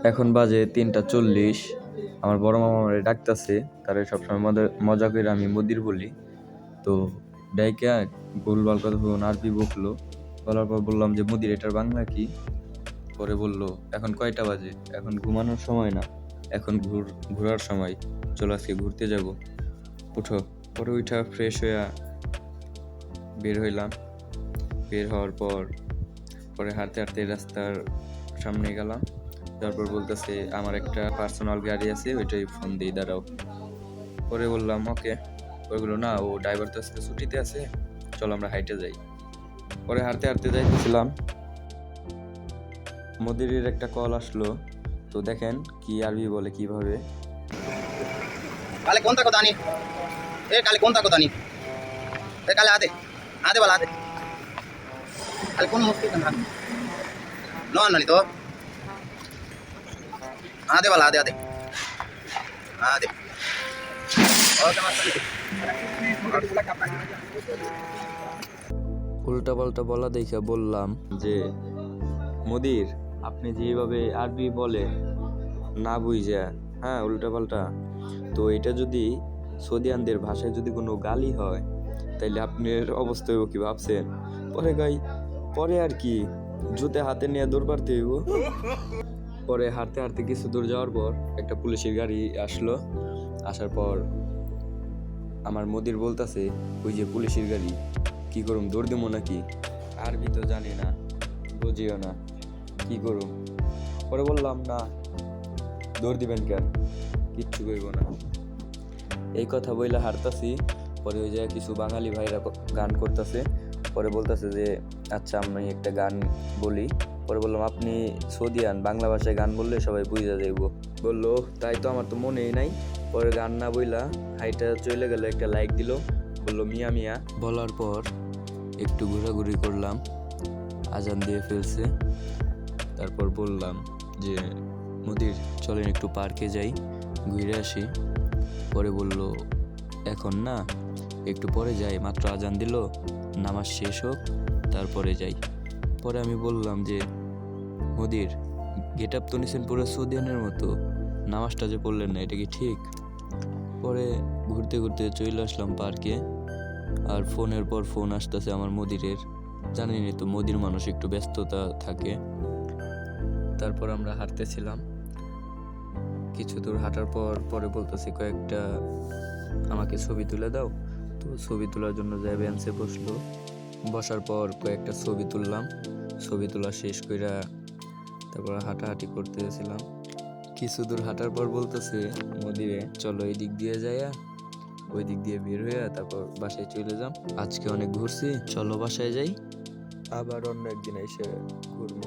এখন বাজে 3:40। আমার বড় মামা আমারে ডাকতেছে, তারে সবসময় মজা করে আমি মুদির বলি। তো ডাইকা গোলবাল কথা আরবি বকলো। বলার পর বললাম যে মুদির এটার বাংলা কি? পরে বলল এখন কয়টা বাজে? এখন ঘুমানোর সময় না, এখন ঘোরার সময়। চলো আজকে ঘুরতে যাব, উঠো। পরে উঠা ফ্রেশ হইয়া বের হইলাম। বের হওয়ার পর পরে হাঁটতে হাঁটতে রাস্তার সামনে গেলাম। তারপর বলতেছে আমার একটা পার্সোনাল গাড়ি আছে, ওইটাই ফোন দিই, দাঁড়াও। পরে বললাম ওকে। ওইগুলো না, ও ড্রাইভার তো আজকে ছুটিতে আছে, চলো আমরা হাইটে যাই। পরে হাঁটতে হাঁটতে যাইতেছিলাম, মদিরের একটা কল আসলো। তো দেখেন কি আরবি বলে কিভাবে। काले कौन था कोतानी ए काले कौन था कोतानी ए काले आते आते वाला आते काले कौन मुश्किल कर रहा नो नहीं तो आते वाला आते आते आते और উল্টা পাল্টা বলা দেখে বললাম যে মুদির, আপনি যেভাবে আরবি বলে না বুঝা, হ্যাঁ উল্টা পাল্টা, তো এটা যদি সৌদিয়ানদের ভাষায় যদি কোনো গালি হয় তাইলে আপনার অবস্থা হইব কি ভাবছেন? পরে আর কি জুতে হাতে নিয়ে দৌড় পারতে হইব। পরে হাঁটতে হাঁটতে কিছু দূর যাওয়ার পর একটা পুলিশের গাড়ি আসলো। আসার পর আমার মুদির বলতেছে ওই যে পুলিশের গাড়ি, কি করুম, দৌড় দেবো নাকি? আরবি তো জানি না, বুঝিও না, কি করুম? পরে বললাম না, দৌড় দিবেন কেন, কিচ্ছু কইব না। এই কথা বইলা হারতাছি। পরে ওই জায়গায় কিছু বাঙালি ভাইরা গান করতেছে। পরে বলতেছে যে আচ্ছা আমি একটা গান বলি। পরে বললাম আপনি সৌদিয়ান, বাংলা ভাষায় গান বললে সবাই বুঝা যাইব। বললো তাই তো, আমার তো মনেই নাই। পরে গান না বইলা হাইটা চলে গেল, একটা লাইক দিল, বললো মিয়া মিয়া। বলার পর একটু ঘোরাঘুরি করলাম, আজান দিয়ে ফেলছে। তারপর বললাম যে মুদির চলেন একটু পার্কে যাই, ঘুরে আসি। পরে বলল এখন না, একটু পরে যাই, মাত্র আজান দিল, নামাজ শেষ হোক তারপরে যাই। পরে আমি বললাম যে মুদির, গেট আপ তো নিছেন পুরো সৌদিয়ানের মতো, নামাজটা যে পড়লেন না, এটা কি ঠিক? পরে ঘুরতে ঘুরতে চলে আসলাম পার্কে। আর ফোনের পর ফোন আসতেছে আমার মুদিরের, জানেনই তো মুদির মানুষ একটু ব্যস্ততা থাকে। তারপর আমরা হাঁটতেছিলাম, কিছু দূর হাঁটার পর পরে বলতেছি কয়েকটা আমাকে ছবি তুলে দাও। তো ছবি তোলার জন্য যাই বেঞ্চে বসলো। বসার পর কয়েকটা ছবি তুললাম। ছবি তোলা শেষ কইরা তারপর হাঁটাহাঁটি করতেছিলাম। কিছু দূর হাঁটার পর বলতেছে মদিরে চলো এই দিক দিয়ে যাইয়া ওই দিক দিয়ে বের হইয়া তারপর বাসায় চলে যাম, আজকে অনেক ঘুরছি, চলো বাসায় যাই, আবার অন্য একদিন এসে ঘুরবো।